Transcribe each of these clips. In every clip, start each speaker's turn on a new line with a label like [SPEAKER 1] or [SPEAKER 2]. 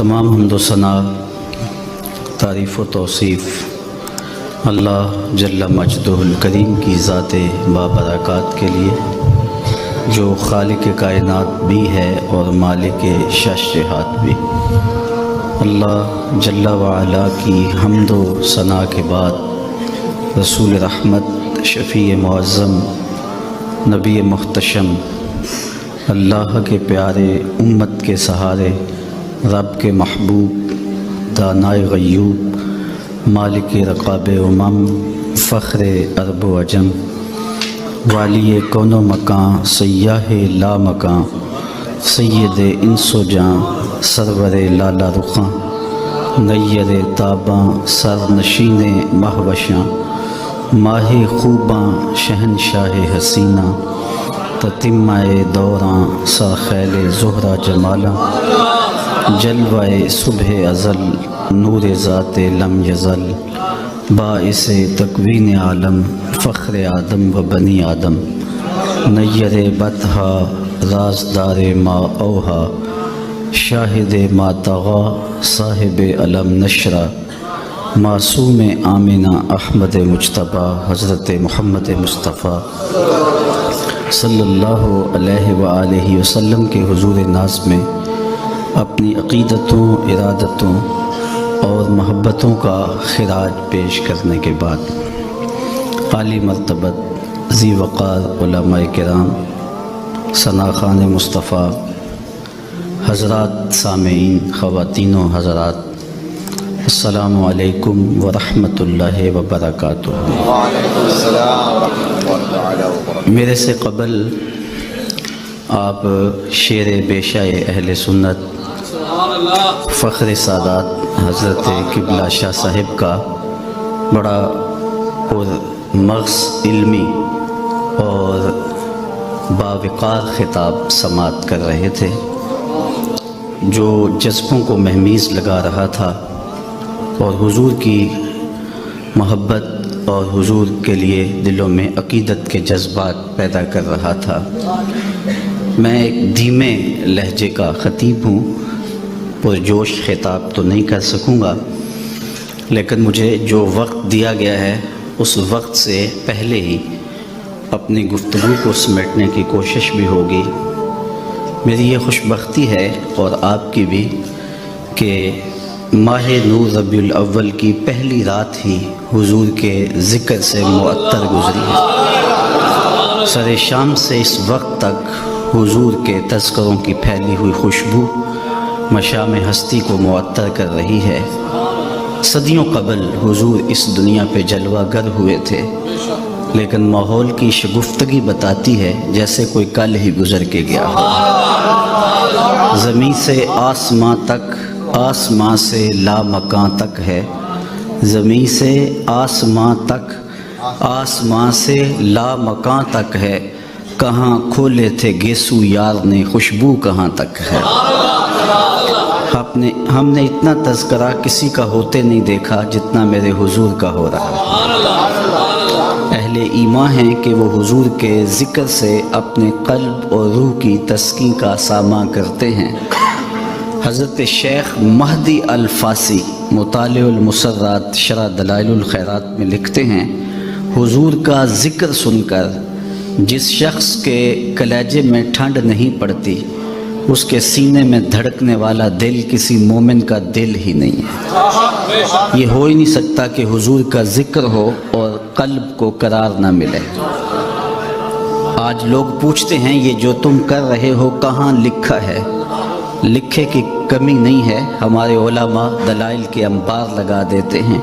[SPEAKER 1] تمام حمد و ثنا، تعریف و توصیف اللہ جل مجدہ الکریم کی ذات بابرکات کے لیے، جو خالق کائنات بھی ہے اور مالک شش جہات بھی۔ اللہ جل وعلا کی حمد و ثنا کے بعد رسول رحمت، شفیع معظم، نبی محتشم، اللہ کے پیارے، امت کے سہارے، رب کے محبوب، دانائے غیوب، مالک رقاب امم، فخر عرب و عجم، والی کون و مکان، سیاہ لا مکان، سید انس و جاں، سرور لالا رخاں، نیر تاباں، سر نشین مہوشاں، ماہ خوباں، شہنشاہ حسینہ، تتمہ دوراں، سرخیل زہرہ جمالاں، جلوہ صبح ازل، نور ذات لم یزل، باعث تکوین عالم، فخر آدم و بنی آدم، نیر بطحا، رازدار ما اوہا، شاہد ما طغا، صاحب علم نشرہ، معصوم آمنہ، احمد مجتبیٰ، حضرت محمد مصطفیٰ صلی اللہ علیہ وآلہ وسلم کے حضور ناز میں اپنی عقیدتوں، ارادتوں اور محبتوں کا خراج پیش کرنے کے بعد عالی مرتبت ذی وقار علماء کرام، ثناخان مصطفیٰ، حضرات سامعین، خواتین و حضرات، السلام علیکم ورحمۃ اللہ وبرکاتہ۔ میرے سے قبل آپ شیر بیشہ اہل سنت، فخر سادات حضرت قبلہ شاہ صاحب کا بڑا پرمغز علمی اور باوقار خطاب سماعت کر رہے تھے، جو جذبوں کو مہمیز لگا رہا تھا اور حضور کی محبت اور حضور کے لیے دلوں میں عقیدت کے جذبات پیدا کر رہا تھا۔ میں ایک دھیمے لہجے کا خطیب ہوں، پرجوش خطاب تو نہیں کر سکوں گا، لیکن مجھے جو وقت دیا گیا ہے اس وقت سے پہلے ہی اپنی گفتگو کو سمیٹنے کی کوشش بھی ہوگی۔ میری یہ خوش بختی ہے اور آپ کی بھی کہ ماہ نور ربیع الاول کی پہلی رات ہی حضور کے ذکر سے معطر گزری ہے۔ سر شام سے اس وقت تک حضور کے تذکروں کی پھیلی ہوئی خوشبو مشام ہستی کو معطر کر رہی ہے۔ صدیوں قبل حضور اس دنیا پہ جلوہ گر ہوئے تھے، لیکن ماحول کی شگفتگی بتاتی ہے جیسے کوئی کل ہی گزر کے گیا ہو۔ زمین سے آسماں تک، آسماں سے لامکاں تک ہے، زمین سے آسماں تک، آسماں سے لامکاں تک ہے، کہاں کھولے تھے گیسو یار نے، خوشبو کہاں تک ہے۔ ہم نے اتنا تذکرہ کسی کا ہوتے نہیں دیکھا جتنا میرے حضور کا ہو رہا ہے۔ اہل ایمان ہیں کہ وہ حضور کے ذکر سے اپنے قلب اور روح کی تسکین کا ساماں کرتے ہیں۔ حضرت شیخ مہدی الفاسی مطالع المسرات شرح دلائل الخیرات میں لکھتے ہیں، حضور کا ذکر سن کر جس شخص کے کلیجے میں ٹھنڈ نہیں پڑتی، اس کے سینے میں دھڑکنے والا دل کسی مومن کا دل ہی نہیں ہے۔ یہ ہو ہی نہیں سکتا کہ حضور کا ذکر ہو اور قلب کو قرار نہ ملے۔ آج لوگ پوچھتے ہیں یہ جو تم کر رہے ہو کہاں لکھا ہے؟ لکھے کی کمی نہیں ہے، ہمارے علماء دلائل کے انبار لگا دیتے ہیں،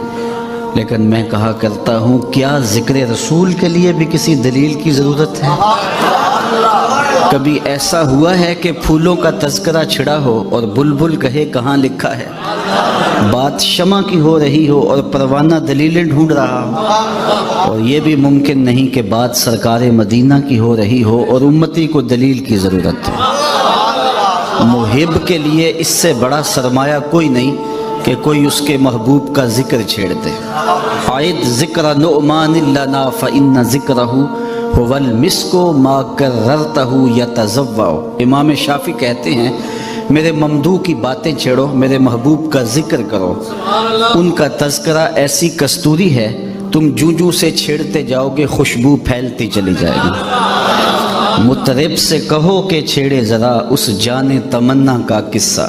[SPEAKER 1] لیکن میں کہا کرتا ہوں کیا ذکر رسول کے لیے بھی کسی دلیل کی ضرورت ہے؟ کبھی ایسا ہوا ہے کہ پھولوں کا تذکرہ چھڑا ہو اور بلبل کہے کہاں لکھا ہے؟ بات شمع کی ہو رہی ہو اور پروانہ دلیلیں ڈھونڈ رہا ہو، اور یہ بھی ممکن نہیں کہ بات سرکار مدینہ کی ہو رہی ہو اور امتی کو دلیل کی ضرورت ہو۔ محب کے لیے اس سے بڑا سرمایہ کوئی نہیں کہ کوئی اس کے محبوب کا ذکر چھیڑ دے۔ عید ذکر نعمان لنا فإن ذکرہ هو المسک ما کررتہ یتزوع۔ امام شافعی کہتے ہیں میرے ممدوح کی باتیں چھیڑو، میرے محبوب کا ذکر کرو، ان کا تذکرہ ایسی کستوری ہے تم جوں جوں سے چھیڑتے جاؤ گے خوشبو پھیلتی چلی جائے گی۔ مطرب سے کہو کہ چھیڑے ذرا اس جان تمنا کا قصہ،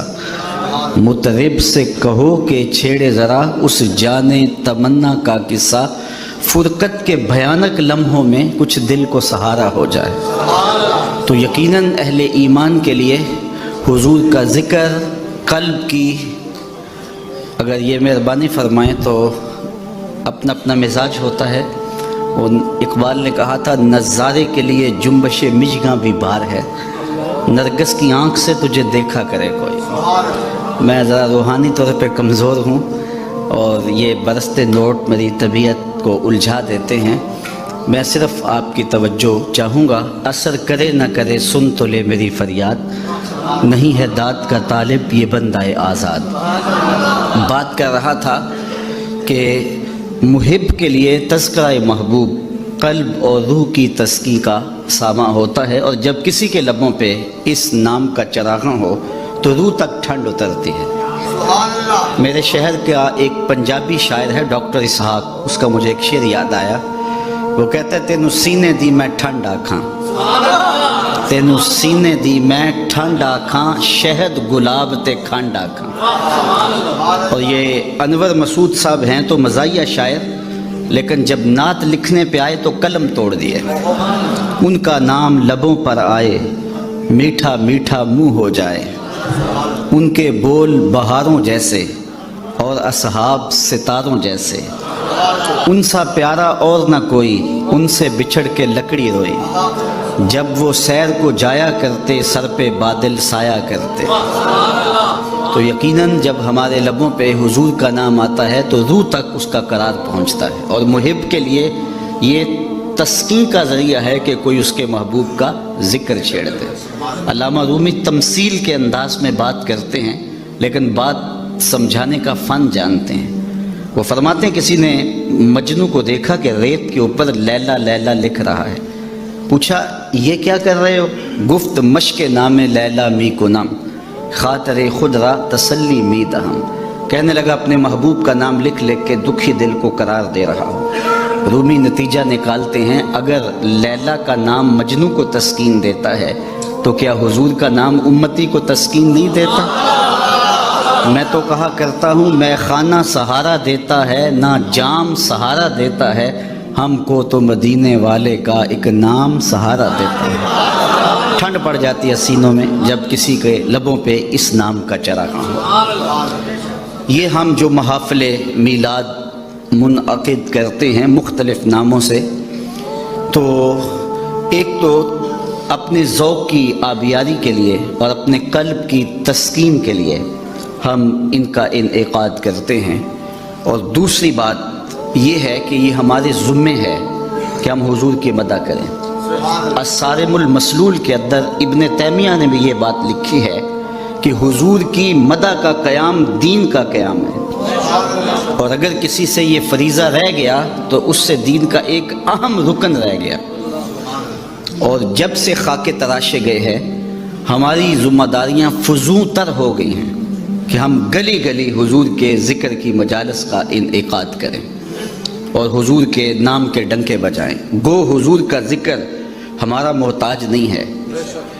[SPEAKER 1] مطرب سے کہو کہ چھیڑے ذرا اس جان تمنا کا قصہ، فرقت کے بھیانک لمحوں میں کچھ دل کو سہارا ہو جائے۔ تو یقیناً اہل ایمان کے لیے حضور کا ذکر قلب کی، اگر یہ مہربانی فرمائیں تو اپنا اپنا مزاج ہوتا ہے۔ اور اقبال نے کہا تھا نظارے کے لیے جنبش مژگاں بھی بار ہے، نرگس کی آنکھ سے تجھے دیکھا کرے کوئی۔ میں ذرا روحانی طور پہ کمزور ہوں اور یہ برستے نوٹ میری طبیعت کو الجھا دیتے ہیں۔ میں صرف آپ کی توجہ چاہوں گا، اثر کرے نہ کرے سن تو لے میری فریاد، نہیں ہے داد کا طالب یہ بندہ آزاد۔ بات کر رہا تھا کہ محب کے لیے تذکرہ محبوب قلب اور روح کی تسکی کا ساماں ہوتا ہے، اور جب کسی کے لبوں پہ اس نام کا چراغاں ہو تو روح تک ٹھنڈ اترتی ہے۔ میرے شہر کا ایک پنجابی شاعر ہے ڈاکٹر اسحاق، اس کا مجھے ایک شعر یاد آیا۔ وہ کہتے تینو سینے دی میں ٹھنڈ آکھاں، تینو سینے دی میں ٹھنڈ آکھاں، شہد گلاب تے کھنڈ آکھاں۔ اور یہ انور مسعود صاحب ہیں تو مزاحیہ شاعر، لیکن جب نعت لکھنے پہ آئے تو قلم توڑ دیے۔ ان کا نام لبوں پر آئے میٹھا میٹھا منہ ہو جائے، ان کے بول بہاروں جیسے اور اصحاب ستاروں جیسے، ان سا پیارا اور نہ کوئی، ان سے بچھڑ کے لکڑی روئی، جب وہ سیر کو جایا کرتے سر پہ بادل سایہ کرتے۔ تو یقیناً جب ہمارے لبوں پہ حضور کا نام آتا ہے تو روح تک اس کا قرار پہنچتا ہے، اور محب کے لیے یہ تسکین کا ذریعہ ہے کہ کوئی اس کے محبوب کا ذکر چھیڑ دے۔ علامہ رومی تمثیل کے انداز میں بات کرتے ہیں، لیکن بات سمجھانے کا فن جانتے ہیں۔ وہ فرماتے ہیں کسی نے مجنوں کو دیکھا کہ ریت کے اوپر لیلا لیلا لکھ رہا ہے، پوچھا یہ کیا کر رہے ہو؟ گفت مشق نام لیلا می کنم، خاطر خود را تسلی می دہم۔ کہنے لگا اپنے محبوب کا نام لکھ لکھ کے دکھی دل کو قرار دے رہا ہوں۔ رومی نتیجہ نکالتے ہیں اگر لیلا کا نام مجنوں کو تسکین دیتا ہے تو کیا حضور کا نام امتی کو تسکین نہیں دیتا؟ میں تو کہا کرتا ہوں میں خانہ سہارا دیتا ہے نہ جام سہارا دیتا ہے، ہم کو تو مدینے والے کا ایک نام سہارا دیتا ہے۔ ٹھنڈ پڑ جاتی ہے سینوں میں جب کسی کے لبوں پہ اس نام کا چراغاں ہو۔ یہ ہم جو محافل میلاد منعقد کرتے ہیں مختلف ناموں سے، تو ایک تو اپنے ذوق کی آبیاری کے لیے اور اپنے قلب کی تسکین کے لیے ہم ان کا انعقاد کرتے ہیں، اور دوسری بات یہ ہے کہ یہ ہمارے ذمے ہے کہ ہم حضور کی مدح کریں۔ الصارم المسلول کے اندر ابن تیمیہ نے بھی یہ بات لکھی ہے کہ حضور کی مدح کا قیام دین کا قیام ہے، اور اگر کسی سے یہ فریضہ رہ گیا تو اس سے دین کا ایک اہم رکن رہ گیا۔ اور جب سے خاکے تراشے گئے ہیں ہماری ذمہ داریاں فزوں تر ہو گئی ہیں کہ ہم گلی گلی حضور کے ذکر کی مجالس کا انعقاد کریں اور حضور کے نام کے ڈنکے بجائیں۔ گو حضور کا ذکر ہمارا محتاج نہیں ہے،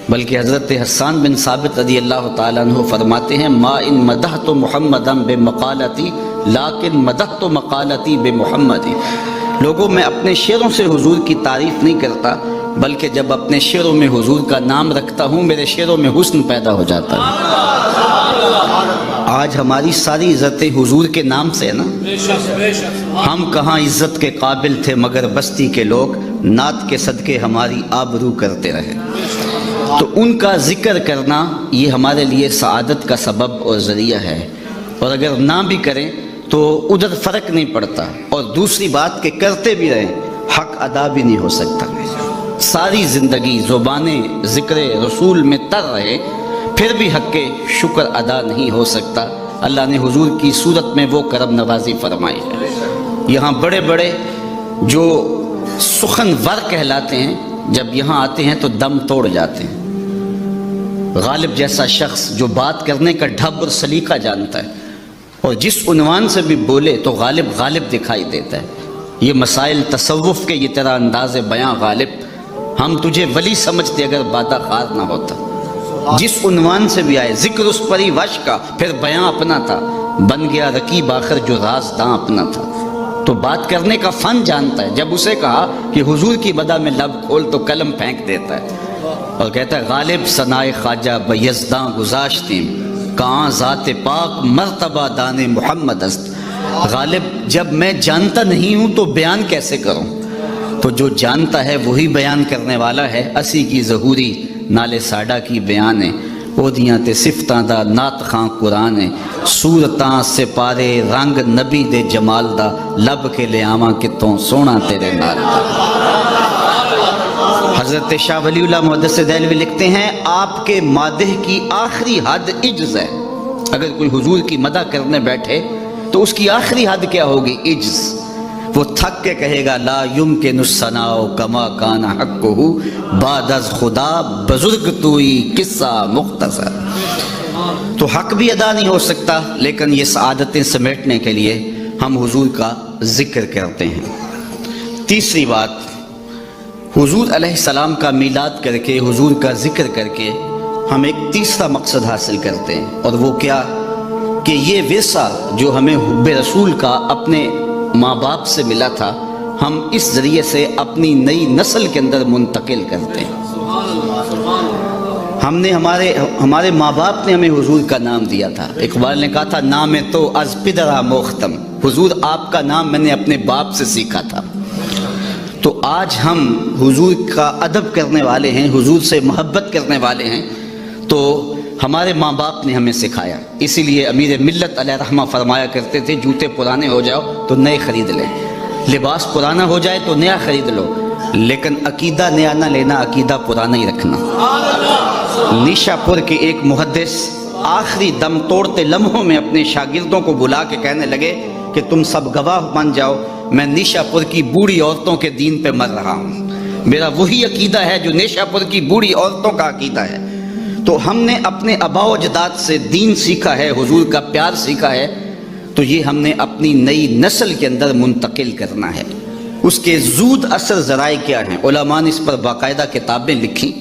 [SPEAKER 1] بلکہ حضرت حسان بن ثابت رضی اللہ تعالیٰ عنہ فرماتے ہیں ما ان مدحت محمدا بمقالتی لیکن مدحت مقالتی بمحمدی۔ لوگوں میں اپنے شعروں سے حضور کی تعریف نہیں کرتا، بلکہ جب اپنے شعروں میں حضور کا نام رکھتا ہوں میرے شعروں میں حسن پیدا ہو جاتا ہے۔ آج ہماری ساری عزتیں حضور کے نام سے ہے نا۔ ہم کہاں عزت کے قابل تھے مگر بستی کے لوگ نعت کے صدقے ہماری آبرو کرتے رہے۔ تو ان کا ذکر کرنا یہ ہمارے لیے سعادت کا سبب اور ذریعہ ہے، اور اگر نہ بھی کریں تو ادھر فرق نہیں پڑتا، اور دوسری بات کہ کرتے بھی رہیں حق ادا بھی نہیں ہو سکتا۔ ساری زندگی زبان ذکر رسول میں تر رہے پھر بھی حق کے شکر ادا نہیں ہو سکتا۔ اللہ نے حضور کی صورت میں وہ کرم نوازی فرمائی ہے۔ یہاں بڑے بڑے جو سخن ور کہلاتے ہیں جب یہاں آتے ہیں تو دم توڑ جاتے ہیں، غالب جیسا شخص جو بات کرنے کا ڈھب اور سلیقہ جانتا ہے اور جس عنوان سے بھی بولے تو غالب غالب دکھائی دیتا ہے. یہ مسائل تصوف کے، یہ تیرا انداز بیاں غالب، ہم تجھے ولی سمجھتے اگر بادہ خار نہ ہوتا. جس عنوان سے بھی آئے، ذکر اس پری وش کا، پھر بیاں اپنا تھا، بن گیا رقیب آخر جو راز داں اپنا تھا. تو بات کرنے کا فن جانتا ہے. جب اسے کہا کہ حضور کی مدح میں لب کھول تو قلم پھینک دیتا ہے اور کہتا ہے غالب ثنائے خواجہ بیزداں گزاشتیم، کہاں ذات پاک مرتبہ دان محمد است. غالب جب میں جانتا نہیں ہوں تو بیان کیسے کروں؟ تو جو جانتا ہے وہی بیان کرنے والا ہے. اسی کی ظہوری نالے ساڈا کی بیان ہے، اودیاں تے صفتاں دا نات خاں قرآن ہے. صورتاں سپارے رنگ نبی دے جمال دا، لب کے لے آواں کتوں سونا تیرے نال دا. حضرت شاہ ولی اللہ محدث دہلوی لکھتے ہیں آپ کے مادح کی آخری حد عجز ہے. اگر کوئی حضور کی مدح کرنے بیٹھے تو اس کی آخری حد کیا ہوگی؟ عجز. وہ تھک کے کہے گا لا یمکن الثناء کما کان حقہ بعد از خدا بزرگ توئی قصہ مختصر. تو حق بھی ادا نہیں ہو سکتا، لیکن یہ سعادتیں سمیٹنے کے لیے ہم حضور کا ذکر کرتے ہیں. تیسری بات، حضور علیہ السلام کا میلاد کر کے، حضور کا ذکر کر کے ہم ایک تیسرا مقصد حاصل کرتے ہیں، اور وہ کیا کہ یہ ورثہ جو ہمیں حب رسول کا اپنے ماں باپ سے ملا تھا، ہم اس ذریعے سے اپنی نئی نسل کے اندر منتقل کرتے ہیں. ہم نے ہمارے ماں باپ نے ہمیں حضور کا نام دیا تھا. اقبال نے کہا تھا نام تو از پدرا موختم، حضور آپ کا نام میں نے اپنے باپ سے سیکھا تھا. تو آج ہم حضور کا ادب کرنے والے ہیں، حضور سے محبت کرنے والے ہیں، تو ہمارے ماں باپ نے ہمیں سکھایا. اسی لیے امیر ملت علیہ رحمہ فرمایا کرتے تھے جوتے پرانے ہو جاؤ تو نئے خرید لیں، لباس پرانا ہو جائے تو نیا خرید لو، لیکن عقیدہ نیا نہ لینا، عقیدہ پرانا ہی رکھنا. نیشا پور کے ایک محدث آخری دم توڑتے لمحوں میں اپنے شاگردوں کو بلا کے کہنے لگے کہ تم سب گواہ بن جاؤ، میں نیشا پور کی بوڑھی عورتوں کے دین پہ مر رہا ہوں. میرا وہی عقیدہ ہے جو نیشا پور کی بوڑھی عورتوں کا عقیدہ ہے. تو ہم نے اپنے آباء و اجداد سے دین سیکھا ہے، حضور کا پیار سیکھا ہے، تو یہ ہم نے اپنی نئی نسل کے اندر منتقل کرنا ہے. اس کے زود اثر ذرائع کیا ہیں؟ علماء نے اس پر باقاعدہ کتابیں لکھی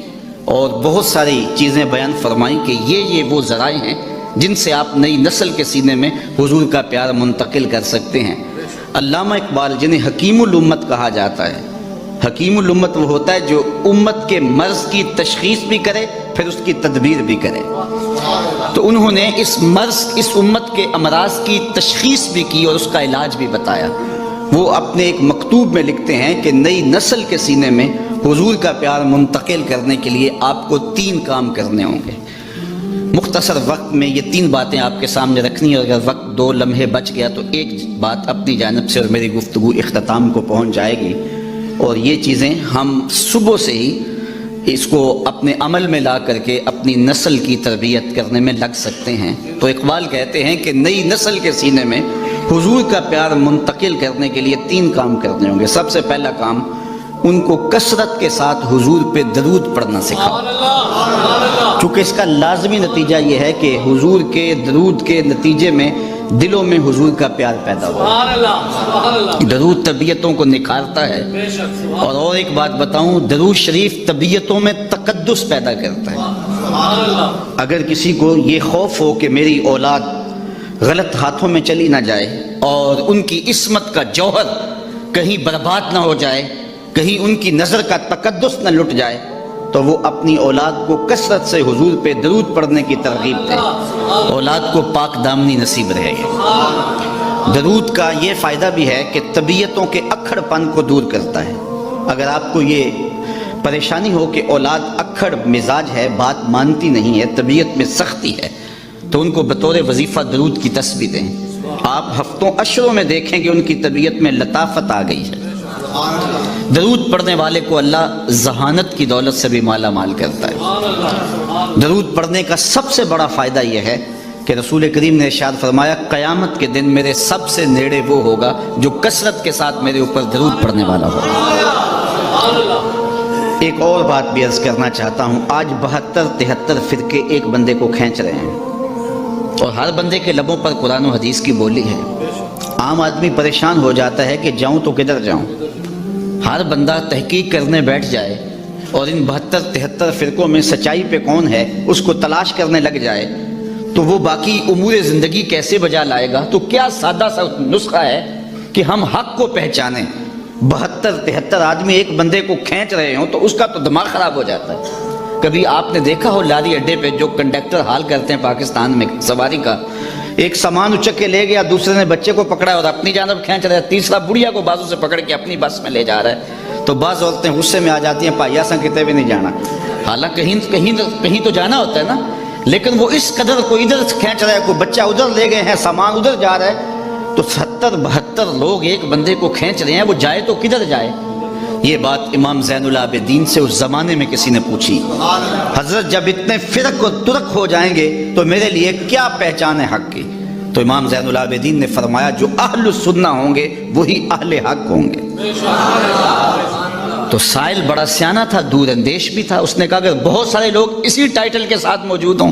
[SPEAKER 1] اور بہت ساری چیزیں بیان فرمائیں کہ یہ وہ ذرائع ہیں جن سے آپ نئی نسل کے سینے میں حضور کا پیار منتقل کر سکتے ہیں. علامہ اقبال جنہیں حکیم الامت کہا جاتا ہے، حکیم الامت وہ ہوتا ہے جو امت کے مرض کی تشخیص بھی کرے پھر اس کی تدبیر بھی کرے. تو انہوں نے اس مرض، اس امت کے امراض کی تشخیص بھی کی اور اس کا علاج بھی بتایا. وہ اپنے ایک مکتوب میں لکھتے ہیں کہ نئی نسل کے سینے میں حضور کا پیار منتقل کرنے کے لیے آپ کو 3 کام کرنے ہوں گے. مختصر وقت میں یہ 3 باتیں آپ کے سامنے رکھنی، اور اگر وقت 2 لمحے بچ گیا تو ایک بات اپنی جانب سے اور میری گفتگو اختتام کو پہنچ جائے گی. اور یہ چیزیں ہم صبح سے ہی اس کو اپنے عمل میں لا کر کے اپنی نسل کی تربیت کرنے میں لگ سکتے ہیں. تو اقبال کہتے ہیں کہ نئی نسل کے سینے میں حضور کا پیار منتقل کرنے کے لیے 3 کام کرنے ہوں گے. سب سے پہلا کام، ان کو کثرت کے ساتھ حضور پہ درود پڑھنا سکھاؤ، چونکہ اس کا لازمی نتیجہ یہ ہے کہ حضور کے درود کے نتیجے میں دلوں میں حضور کا پیار پیدا ہو. درود طبیعتوں کو نکھارتا ہے. اور ایک بات بتاؤں، درود شریف طبیعتوں میں تقدس پیدا کرتا ہے. اگر کسی کو یہ خوف ہو کہ میری اولاد غلط ہاتھوں میں چلی نہ جائے اور ان کی عصمت کا جوہر کہیں برباد نہ ہو جائے، کہیں ان کی نظر کا تقدس نہ لٹ جائے، تو وہ اپنی اولاد کو کثرت سے حضور پہ درود پڑھنے کی ترغیب دے. اولاد کو پاک دامنی نصیب رہے گی. درود کا یہ فائدہ بھی ہے کہ طبیعتوں کے اکھڑ پن کو دور کرتا ہے. اگر آپ کو یہ پریشانی ہو کہ اولاد اکھڑ مزاج ہے، بات مانتی نہیں ہے، طبیعت میں سختی ہے، تو ان کو بطور وظیفہ درود کی تسبیح دیں. آپ ہفتوں اشروں میں دیکھیں کہ ان کی طبیعت میں لطافت آ گئی ہے. درود پڑھنے والے کو اللہ ذہانت کی دولت سے بھی مالا مال کرتا ہے. درود پڑھنے کا سب سے بڑا فائدہ یہ ہے کہ رسول کریم نے ارشاد فرمایا قیامت کے دن میرے سب سے نیڑے وہ ہوگا جو کثرت کے ساتھ میرے اوپر درود پڑھنے والا ہوگا. ایک اور بات بھی عرض کرنا چاہتا ہوں. آج 72-73 فرقے ایک بندے کو کھینچ رہے ہیں اور ہر بندے کے لبوں پر قرآن و حدیث کی بولی ہے. عام آدمی پریشان ہو جاتا ہے کہ جاؤں تو کدھر جاؤں. ہر بندہ تحقیق کرنے بیٹھ جائے اور ان 72-73 فرقوں میں سچائی پہ کون ہے اس کو تلاش کرنے لگ جائے تو وہ باقی امور زندگی کیسے بجا لائے گا. تو کیا سادہ سا نسخہ ہے کہ ہم حق کو پہچانیں. 72-73 آدمی ایک بندے کو کھینچ رہے ہوں تو اس کا تو دماغ خراب ہو جاتا ہے. کبھی آپ نے دیکھا ہو لاری اڈے پہ جو کنڈکٹر حال کرتے ہیں پاکستان میں سواری کا, ایک سامان اچک کے لے گیا, دوسرے نے بچے کو پکڑا اور اپنی جانب کھینچ رہا ہے, تیسرا بڑھیا کو بازو سے پکڑ کے اپنی بس میں لے جا رہا ہے. تو بعض عورتیں غصے میں آ جاتی ہیں, پائیا سا کتے بھی نہیں جانا. حالانکہ کہیں تو جانا ہوتا ہے نا, لیکن وہ اس قدر کو ادھر کھینچ رہا ہے, کوئی بچہ ادھر لے گئے ہیں, سامان ادھر جا رہا ہے. تو 70-72 لوگ ایک بندے کو کھینچ رہے ہیں, وہ جائے تو کدھر جائے. یہ بات امام زین العابدین سے اس زمانے میں کسی نے پوچھی, حضرت جب اتنے فرق و ترک ہو جائیں گے تو میرے لیے کیا پہچان ہے حق کی. تو امام زین العابدین نے فرمایا جو اہل السنہ ہوں گے وہی اہل حق ہوں گے. تو سائل بڑا سیانہ تھا, دور اندیش بھی تھا. اس نے کہا اگر بہت سارے لوگ اسی ٹائٹل کے ساتھ موجود ہوں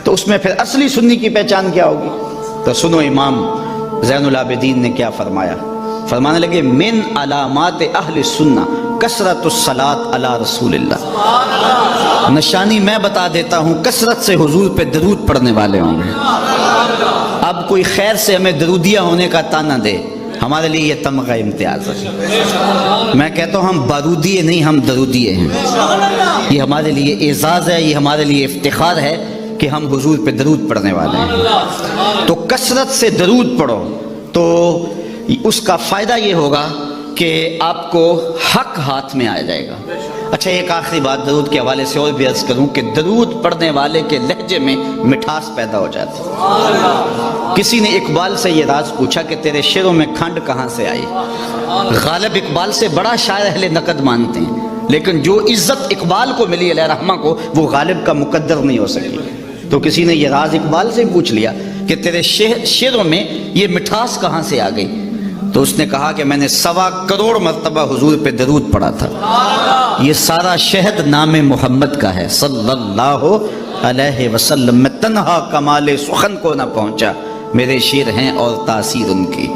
[SPEAKER 1] تو اس میں پھر اصلی سنی کی پہچان کیا ہوگی. تو سنو امام زین العابدین نے کیا فرمایا. فرمانے لگے من علامات اہل سنہ کثرت الصلاۃ علی رسول اللہ. نشانی میں بتا دیتا ہوں, کثرت سے حضور پہ درود پڑھنے والے ہوں گے. اب کوئی خیر سے ہمیں درودیہ ہونے کا تانا دے, ہمارے لیے یہ تمغہ امتیاز ہے. میں کہتا ہوں ہم بارودیے نہیں, ہم درودیے ہیں. یہ ہمارے لیے اعزاز ہے, یہ ہمارے لیے افتخار ہے کہ ہم حضور پہ درود پڑھنے والے ہیں. تو کثرت سے درود پڑھو تو اس کا فائدہ یہ ہوگا کہ آپ کو حق ہاتھ میں آ جائے گا. اچھا ایک آخری بات درود کے حوالے سے اور بھی عرض کروں کہ درود پڑھنے والے کے لہجے میں مٹھاس پیدا ہو جاتی ہے. کسی نے اقبال سے یہ راز پوچھا کہ تیرے شعروں میں کھنڈ کہاں سے آئی. غالب اقبال سے بڑا شاعر اہل نقد مانتے ہیں, لیکن جو عزت اقبال کو ملی علیہ رحمہ کو وہ غالب کا مقدر نہیں ہو سکی. تو کسی نے یہ راز اقبال سے پوچھ لیا کہ تیرے شعروں میں یہ مٹھاس کہاں سے آ گئی. تو اس نے کہا کہ میں نے 1.25 کروڑ مرتبہ حضور پہ درود پڑھا تھا. یہ سارا شہد نام محمد کا ہے صلی اللہ علیہ وسلم. میں تنہا کمال سخن کو نہ پہنچا, میرے شعر ہیں اور تاثیر ان کی.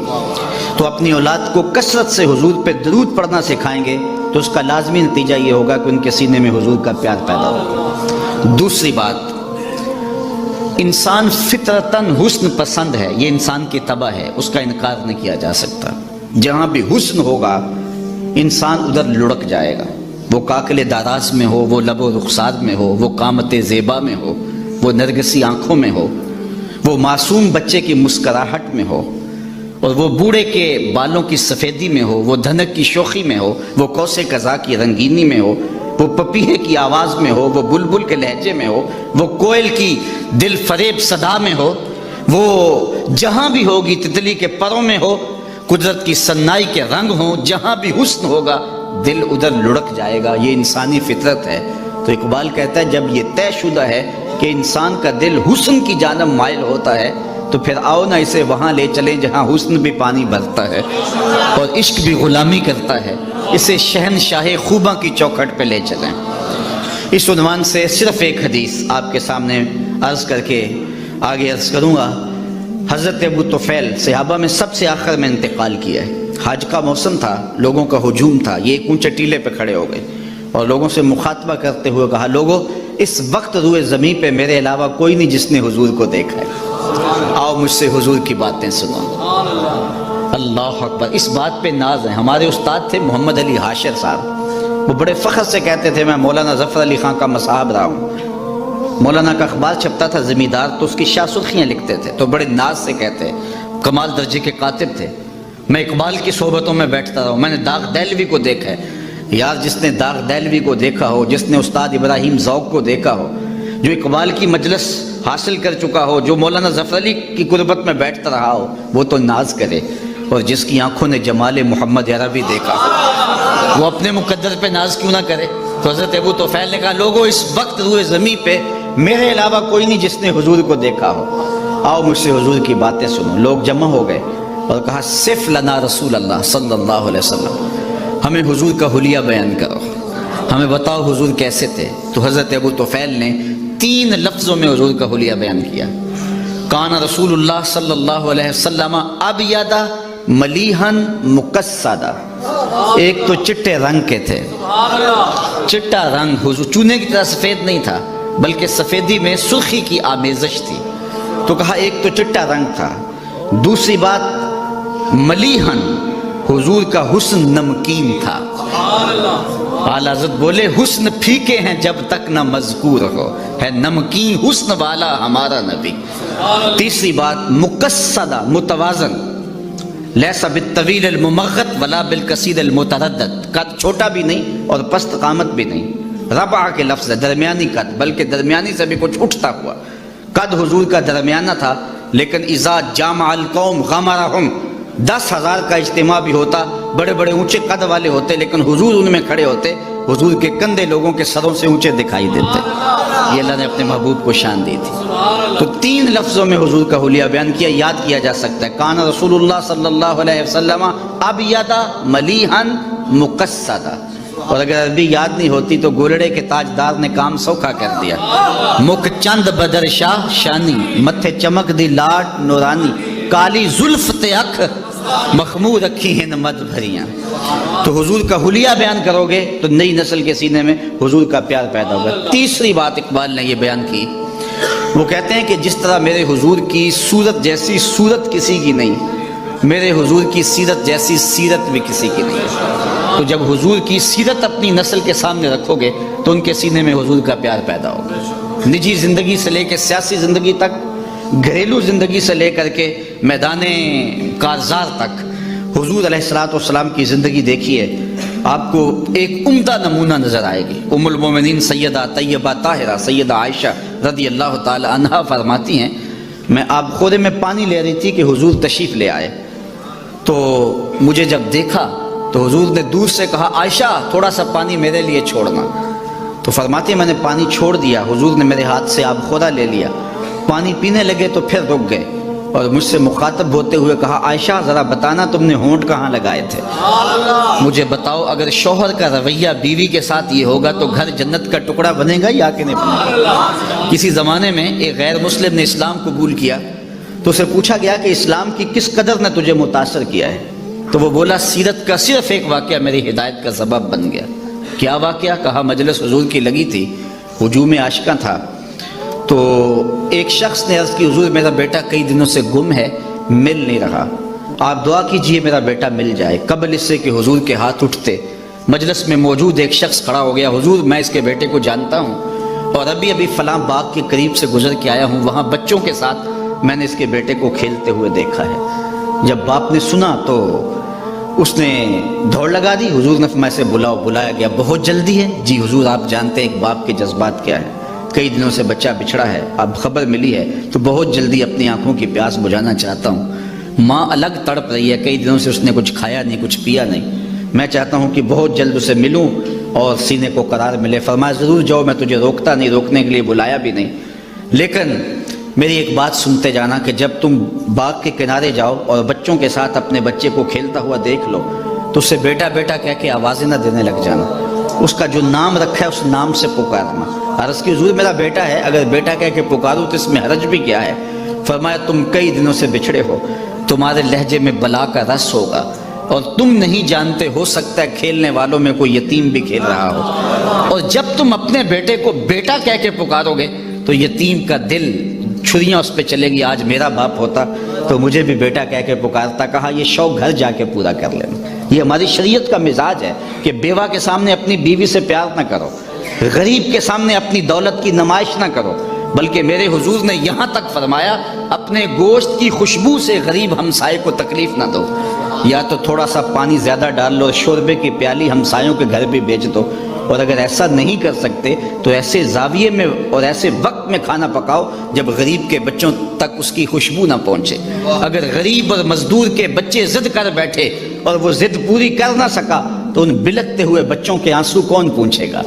[SPEAKER 1] تو اپنی اولاد کو کثرت سے حضور پہ درود پڑھنا سکھائیں گے تو اس کا لازمی نتیجہ یہ ہوگا کہ ان کے سینے میں حضور کا پیار پیدا ہوگا. دوسری بات, انسان فطرتاً حسن پسند ہے, یہ انسان کی طبع ہے, اس کا انکار نہیں کیا جا سکتا. جہاں بھی حسن ہوگا انسان ادھر لڑک جائے گا. وہ کاکل داراز میں ہو, وہ لب و رخسار میں ہو, وہ قامت زیبا میں ہو, وہ نرگسی آنکھوں میں ہو, وہ معصوم بچے کی مسکراہٹ میں ہو, اور وہ بوڑھے کے بالوں کی سفیدی میں ہو, وہ دھنک کی شوخی میں ہو, وہ کوسے قضا کی رنگینی میں ہو, وہ پپیہے کی آواز میں ہو, وہ بلبل کے لہجے میں ہو, وہ کوئل کی دل فریب صدا میں ہو, وہ جہاں بھی ہوگی تتلی کے پروں میں ہو, قدرت کی سنائی کے رنگ ہوں, جہاں بھی حسن ہوگا دل ادھر لڑک جائے گا. یہ انسانی فطرت ہے. تو اقبال کہتا ہے جب یہ طے شدہ ہے کہ انسان کا دل حسن کی جانب مائل ہوتا ہے تو پھر آؤ نہ اسے وہاں لے چلیں جہاں حسن بھی پانی بھرتا ہے اور عشق بھی غلامی کرتا ہے. اسے شہنشاہ خوباں کی چوکھٹ پہ لے چلیں. اس عنوان سے صرف ایک حدیث آپ کے سامنے عرض کر کے آگے عرض کروں گا. حضرت ابو طفیل صحابہ میں سب سے آخر میں انتقال کیا ہے. حج کا موسم تھا, لوگوں کا ہجوم تھا, یہ ایک اونچے ٹیلے پہ کھڑے ہو گئے اور لوگوں سے مخاطبہ کرتے ہوئے کہا لوگوں اس وقت روئے زمین پہ میرے علاوہ کوئی نہیں جس نے حضور کو دیکھا ہے, آؤ مجھ سے حضور کی باتیں سنو. اللہ اکبر. اس بات پہ ناز ہے. ہمارے استاد تھے محمد علی حاشر صاحب, وہ بڑے فخر سے کہتے تھے میں مولانا ظفر علی خان کا مصاحب رہا ہوں. مولانا کا اخبار چھپتا تھا زمیندار, تو اس کی شاہ سرخیاں لکھتے تھے, تو بڑے ناز سے کہتے, کمال درجے کے کاتب تھے. میں اقبال کی صحبتوں میں بیٹھتا رہا ہوں, میں نے داغ دہلوی کو دیکھا ہے. یار جس نے داغ دہلوی کو دیکھا ہو, جس نے استاد ابراہیم ذوق کو دیکھا ہو, جو اقبال کی مجلس حاصل کر چکا ہو, جو مولانا ظفر علی کی قربت میں بیٹھتا رہا ہو, وہ تو ناز کرے. اور جس کی آنکھوں نے جمال محمد عربی دیکھا وہ اپنے مقدر پہ ناز کیوں نہ کرے. تو حضرت ابو طفیل نے کہا لوگوں اس وقت روئے زمین پہ میرے علاوہ کوئی نہیں جس نے حضور کو دیکھا ہو, آؤ مجھ سے حضور کی باتیں سنو. لوگ جمع ہو گئے اور کہا صف لنا رسول اللہ صلی اللہ علیہ وسلم, ہمیں حضور کا حلیہ بیان کرو. ہمیں بتاؤ حضور کیسے تھے؟ تو حضرت ابو طفیل نے 3 لفظوں میں حضور کا حلیہ بیان کیا۔ کان رسول اللہ صلی اللہ علیہ وسلم ابیض ملیحن مقصدا، ایک تو چٹے رنگ کے تھے، چٹا رنگ، حضور چونے کی طرح سفید نہیں تھا بلکہ سفیدی میں سرخی کی آمیزش تھی، تو کہا ایک تو چٹا رنگ تھا، دوسری بات ملیحن، حضور کا حسن نمکین تھا۔ اعلیٰ حضرت بولے حسن پھیکے ہیں جب تک نہ مذکور ہو، ہے نمکین حسن والا ہمارا نبی۔ تیسری بات مقصدہ، متوازن، لیسا بالطویل الممغط ولا بالکثیر المتردد، قد چھوٹا بھی نہیں اور پست قامت بھی نہیں، ربع کے لفظ ہے، درمیانی قد، بلکہ درمیانی سے بھی کچھ اٹھتا ہوا قد حضور کا درمیانہ تھا۔ لیکن اذا جامع القوم غمرہم، 10,000 کا اجتماع بھی ہوتا، بڑے بڑے اونچے قد والے ہوتے، لیکن حضور ان میں کھڑے ہوتے، حضور کے کندھے لوگوں کے سروں سے اونچے دکھائی دیتے۔ یہ اللہ نے اپنے محبوب کو شان دی تھی۔ تو 3 لفظوں میں حضور کا حلیہ بیان کیا، یاد کیا جا سکتا ہے۔ کان رسول اللہ صلی اللہ علیہ وسلم ابیض ملیحن مقصدا، اور اگر عربی یاد نہیں ہوتی تو گولڑے کے تاجدار نے کام سوکھا کر دیا۔ مکھ چند بدر شاہ شانی، متھے چمک دی لاٹ نورانی، کالی زلف تے اکھ مخمور رکھی ہیں مد بھریاں۔ تو حضور کا حلیہ بیان کرو گے تو نئی نسل کے سینے میں حضور کا پیار پیدا ہوگا۔ تیسری بات اقبال نے یہ بیان کی، وہ کہتے ہیں کہ جس طرح میرے حضور کی صورت جیسی صورت کسی کی نہیں، میرے حضور کی سیرت جیسی سیرت بھی کسی کی نہیں ہے۔ تو جب حضور کی سیرت اپنی نسل کے سامنے رکھو گے تو ان کے سینے میں حضور کا پیار پیدا ہوگا۔ نجی زندگی سے لے کے سیاسی زندگی تک، گھریلو زندگی سے لے کر کے میدان کارزار تک، حضور علیہ السلام کی زندگی دیکھیے، آپ کو ایک عمدہ نمونہ نظر آئے گی۔ ام المومنین سیدہ طیبہ طاہرہ سیدہ عائشہ رضی اللہ تعالی عنہا فرماتی ہیں، میں آب خورے میں پانی لے رہی تھی کہ حضور تشریف لے آئے، تو مجھے جب دیکھا تو حضور نے دور سے کہا عائشہ تھوڑا سا پانی میرے لیے چھوڑنا، تو فرماتی میں نے پانی چھوڑ دیا، حضور نے میرے ہاتھ سے آب خورا لے لیا، پانی پینے لگے تو پھر رک گئے اور مجھ سے مخاطب ہوتے ہوئے کہا عائشہ ذرا بتانا تم نے ہونٹ کہاں لگائے تھے؟ مجھے بتاؤ اگر شوہر کا رویہ بیوی کے ساتھ یہ ہوگا تو گھر جنت کا ٹکڑا بنے گا یا کہ نہیں بنے گا؟ کسی زمانے میں ایک غیر مسلم نے اسلام قبول کیا تو اسے پوچھا گیا کہ اسلام کی کس قدر نے تجھے متاثر کیا ہے؟ تو وہ بولا سیرت کا صرف ایک واقعہ میری ہدایت کا سبب بن گیا۔ کیا واقعہ؟ کہا مجلس حضور کی لگی تھی، ہجوم عاشقاں تھا، تو ایک شخص نے عرض کی حضور میرا بیٹا کئی دنوں سے گم ہے، مل نہیں رہا، آپ دعا کیجئے میرا بیٹا مل جائے۔ قبل اس سے کہ حضور کے ہاتھ اٹھتے مجلس میں موجود ایک شخص کھڑا ہو گیا، حضور میں اس کے بیٹے کو جانتا ہوں اور ابھی فلاں باغ کے قریب سے گزر کے آیا ہوں، وہاں بچوں کے ساتھ میں نے اس کے بیٹے کو کھیلتے ہوئے دیکھا ہے۔ جب باپ نے سنا تو اس نے دوڑ لگا دی، حضور نے فرمایا سے بلاؤ، بلایا گیا، بہت جلدی ہے؟ جی حضور آپ جانتے ہیں ایک باپ کے جذبات کیا ہے، کئی دنوں سے بچہ بچھڑا ہے، اب خبر ملی ہے تو بہت جلدی اپنی آنکھوں کی پیاس بجھانا چاہتا ہوں، ماں الگ تڑپ رہی ہے، کئی دنوں سے اس نے کچھ کھایا نہیں، کچھ پیا نہیں، میں چاہتا ہوں کہ بہت جلد اسے ملوں اور سینے کو قرار ملے۔ فرمایا ضرور جاؤ، میں تجھے روکتا نہیں، روکنے کے لیے بلایا بھی نہیں، لیکن میری ایک بات سنتے جانا کہ جب تم باغ کے کنارے جاؤ اور بچوں کے ساتھ اپنے بچے کو کھیلتا ہوا دیکھ لو تو اسے بیٹا بیٹا کہہ کے آوازیں نہ دینے لگ جانا، اس کا جو نام رکھا ہے اس نام سے پکارنا۔ عرض کی حضور میرا بیٹا ہے، اگر بیٹا کہہ کے پکاروں تو اس میں حرج بھی کیا ہے؟ فرمایا تم کئی دنوں سے بچھڑے ہو، تمہارے لہجے میں بلا کا رس ہوگا اور تم نہیں جانتے، ہو سکتا ہے کھیلنے والوں میں کوئی یتیم بھی کھیل رہا ہو، اور جب تم اپنے بیٹے کو بیٹا کہہ کے پکارو گے تو یتیم کا دل چھریاں اس پہ چلیں گی، آج میرا باپ ہوتا تو مجھے بھی بیٹا کہہ کے پکارتا۔ کہا یہ شوق گھر جا کے پورا کر لینا، یہ ہماری شریعت کا مزاج ہے کہ بیوہ کے سامنے اپنی بیوی سے پیار نہ کرو، غریب کے سامنے اپنی دولت کی نمائش نہ کرو، بلکہ میرے حضور نے یہاں تک فرمایا اپنے گوشت کی خوشبو سے غریب ہمسائے کو تکلیف نہ دو، یا تو تھوڑا سا پانی زیادہ ڈال لو، شوربے کی پیالی ہمسایوں کے گھر بھی بیچ دو، اور اگر ایسا نہیں کر سکتے تو ایسے زاویے میں اور ایسے وقت میں کھانا پکاؤ جب غریب کے بچوں تک اس کی خوشبو نہ پہنچے۔ اگر غریب اور مزدور کے بچے ضد کر بیٹھے اور وہ ضد پوری کر نہ سکا تو ان بلکتے ہوئے بچوں کے آنسو کون پونچھے گا؟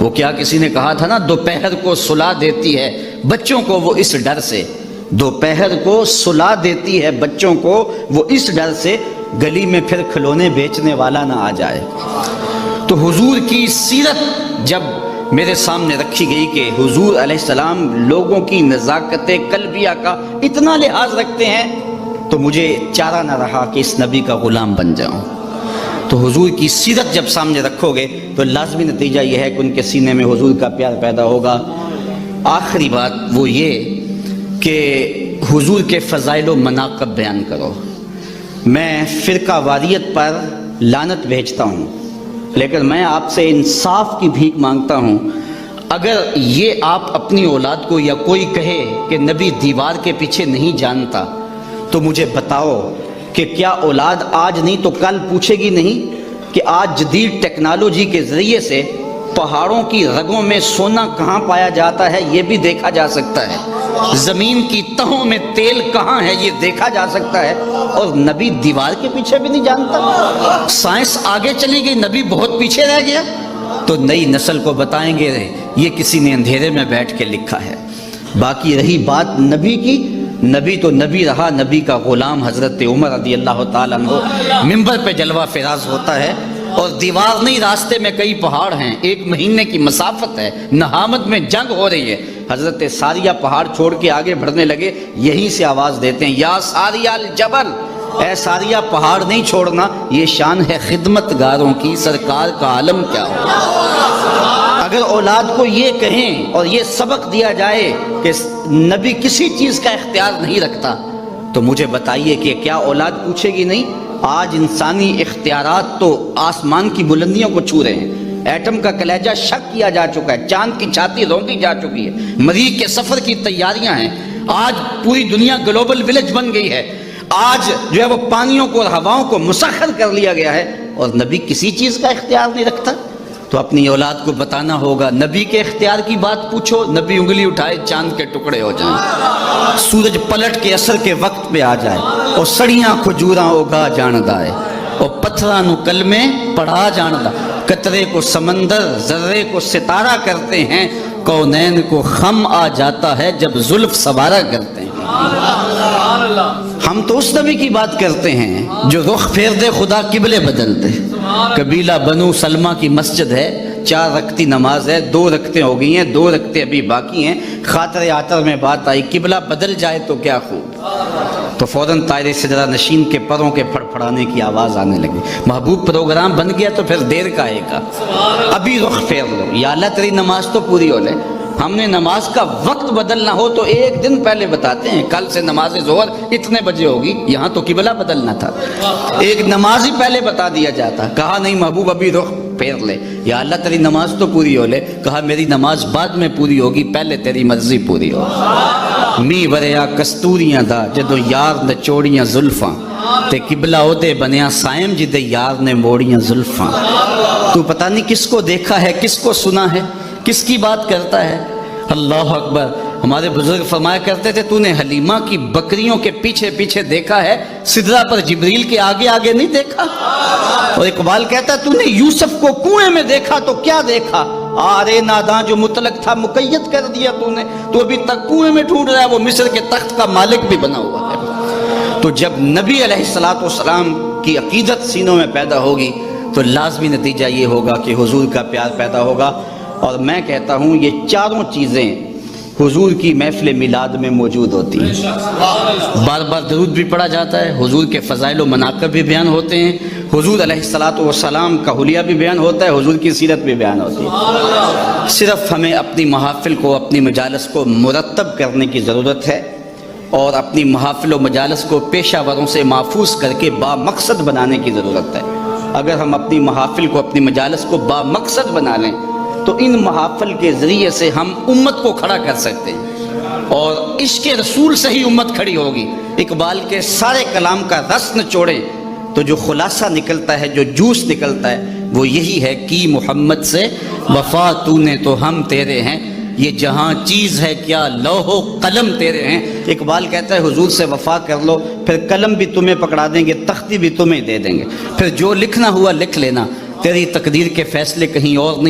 [SPEAKER 1] وہ کیا کسی نے کہا تھا نا، دوپہر کو سلا دیتی ہے بچوں کو وہ اس ڈر سے، دوپہر کو سلا دیتی ہے بچوں کو وہ اس ڈر سے گلی میں پھر کھلونے بیچنے والا نہ آ جائے۔ تو حضور کی سیرت جب میرے سامنے رکھی گئی کہ حضور علیہ السلام لوگوں کی نزاکت قلبیہ کا اتنا لحاظ رکھتے ہیں، تو مجھے چارہ نہ رہا کہ اس نبی کا غلام بن جاؤں۔ تو حضور کی سیرت جب سامنے رکھو گے تو لازمی نتیجہ یہ ہے کہ ان کے سینے میں حضور کا پیار پیدا ہوگا۔ آخری بات وہ یہ کہ حضور کے فضائل و مناقب بیان کرو۔ میں فرقہ واریت پر لعنت بھیجتا ہوں، لیکن میں آپ سے انصاف کی بھیک مانگتا ہوں۔ اگر یہ آپ اپنی اولاد کو یا کوئی کہے کہ نبی دیوار کے پیچھے نہیں جانتا، تو مجھے بتاؤ کہ کیا اولاد آج نہیں تو کل پوچھے گی نہیں کہ آج جدید ٹیکنالوجی کے ذریعے سے پہاڑوں کی رگوں میں سونا کہاں پایا جاتا ہے یہ بھی دیکھا جا سکتا ہے، زمین کی تہوں میں تیل کہاں ہے یہ دیکھا جا سکتا ہے، اور نبی دیوار کے پیچھے بھی نہیں جانتا؟ سائنس آگے چلی گئی، نبی بہت پیچھے رہ گیا۔ تو نئی نسل کو بتائیں گے یہ کسی نے اندھیرے میں بیٹھ کے لکھا ہے۔ باقی رہی بات نبی کی، نبی تو نبی رہا، نبی کا غلام حضرت عمر رضی اللہ تعالیٰ عنہ منبر پہ جلوہ فراز ہوتا ہے، اور دیوار نہیں، راستے میں کئی پہاڑ ہیں، 1 مہینے کی مسافت ہے، نہامت میں جنگ ہو رہی ہے۔ حضرت ساریہ پہاڑ چھوڑ کے آگے بڑھنے لگے، یہیں سے آواز دیتے ہیں یا ساریہ الجبل، اے ساریہ پہاڑ نہیں چھوڑنا، یہ شان ہے خدمت گاروں کی، سرکار کا عالم کیا ہو۔ اگر اولاد کو یہ کہیں اور یہ سبق دیا جائے کہ نبی کسی چیز کا اختیار نہیں رکھتا، تو مجھے بتائیے کہ کیا اولاد پوچھے گی نہیں؟ آج انسانی اختیارات تو آسمان کی بلندیوں کو چھو رہے ہیں، ایٹم کا کلیجہ شک کیا جا چکا ہے، چاند کی چھاتی روندی جا چکی ہے، مریخ کے سفر کی تیاریاں ہیں، آج پوری دنیا گلوبل ولیج بن گئی ہے، آج جو ہے وہ پانیوں کو اور ہواؤں کو مسخر کر لیا گیا ہے، اور نبی کسی چیز کا اختیار نہیں رکھتا۔ تو اپنی اولاد کو بتانا ہوگا، نبی کے اختیار کی بات پوچھو، نبی انگلی اٹھائے چاند کے ٹکڑے ہو جائیں، سورج پلٹ کے عصر کے وقت پہ آ جائے، اور سڑیاں کھجوراں اگا جاندہ ہے، اور پتھراں نو کلمے پڑھا جاندہ، قطرے کو سمندر ذرے کو ستارہ کرتے ہیں، کونین کو خم آ جاتا ہے جب زلف سوارا کرتے ہیں۔ ہم تو اس نبی کی بات کرتے ہیں جو رخ پھیر دے خدا قبلے بدل دے۔ قبیلہ بنو سلمہ کی مسجد ہے، 4 رکعتی نماز ہے، 2 رکعتیں ہو گئی ہیں، 2 رکعتیں ابھی باقی ہیں، خاطر آتر میں بات آئی قبلہ بدل جائے تو کیا خوب، تو فوراً طائر سدرہ نشین کے پروں کے پھڑپھڑانے کی آواز آنے لگی۔ محبوب پروگرام بن گیا تو پھر دیر کا ہے کا، ابھی رخ پھیر لو، یا اللہ تیری نماز تو پوری ہو لے۔ ہم نے نماز کا وقت بدلنا ہو تو 1 دن پہلے بتاتے ہیں، کل سے نماز ظہر اتنے بجے ہوگی، یہاں تو قبلہ بدلنا تھا، ایک نماز ہی پہلے بتا دیا جاتا، کہا نہیں محبوب ابھی رخ پھیر لے، یا اللہ تیری نماز تو پوری ہو لے، کہا میری نماز بعد میں پوری ہوگی، پہلے تیری مرضی پوری ہو۔ می وریا کستوریاں دا جدو یار نے چوڑیاں زلفاں، تے قبلہ عہدے بنیا سائم جدے یار نے موڑیاں زلفاں۔ تو پتہ نہیں کس کو دیکھا ہے، کس کو سنا ہے، کس کی بات کرتا ہے۔ اللہ اکبر۔ ہمارے بزرگ فرمایا کرتے تھے تو نے حلیمہ کی بکریوں کے پیچھے پیچھے دیکھا ہے، سدرہ پر جبریل کے آگے آگے نہیں دیکھا۔ اور اقبال کہتا ہے تو نے یوسف کو کنویں میں دیکھا تو کیا دیکھا، آرے ناداں جو مطلق تھا مقید کر دیا تو نے، تو ابھی تک کنویں میں ڈھونڈ رہا ہے، وہ مصر کے تخت کا مالک بھی بنا ہوا ہے۔ تو جب نبی علیہ السلام کی عقیدت سینوں میں پیدا ہوگی تو لازمی نتیجہ یہ ہوگا کہ حضور کا پیار پیدا ہوگا۔ اور میں کہتا ہوں یہ چاروں چیزیں حضور کی محفل میلاد میں موجود ہوتی ہیں، بار بار درود بھی پڑھا جاتا ہے، حضور کے فضائل و مناقب بھی بیان ہوتے ہیں، حضور علیہ السلام کا حلیہ بھی بیان ہوتا ہے، حضور کی سیرت بھی بیان ہوتی ہے۔ صرف ہمیں اپنی محافل کو، اپنی مجالس کو مرتب کرنے کی ضرورت ہے، اور اپنی محافل و مجالس کو پیشہ وروں سے محفوظ کر کے با مقصد بنانے کی ضرورت ہے۔ اگر ہم اپنی محافل کو، اپنی مجالس کو با مقصد بنا لیں تو ان محافل کے ذریعے سے ہم امت کو کھڑا کر سکتے ہیں، اور عشق رسول سے ہی امت کھڑی ہوگی۔ اقبال کے سارے کلام کا رس نچوڑیں تو جو خلاصہ نکلتا ہے، جو جوس نکلتا ہے، وہ یہی ہے کہ محمد سے وفا تو نے تو ہم تیرے ہیں، یہ جہاں چیز ہے کیا لوح و قلم تیرے ہیں۔ اقبال کہتا ہے حضور سے وفا کر لو، پھر قلم بھی تمہیں پکڑا دیں گے، تختی بھی تمہیں دے دیں گے، پھر جو لکھنا ہوا لکھ لینا، تیری تقدیر کے فیصلے کہیں اور نہیں۔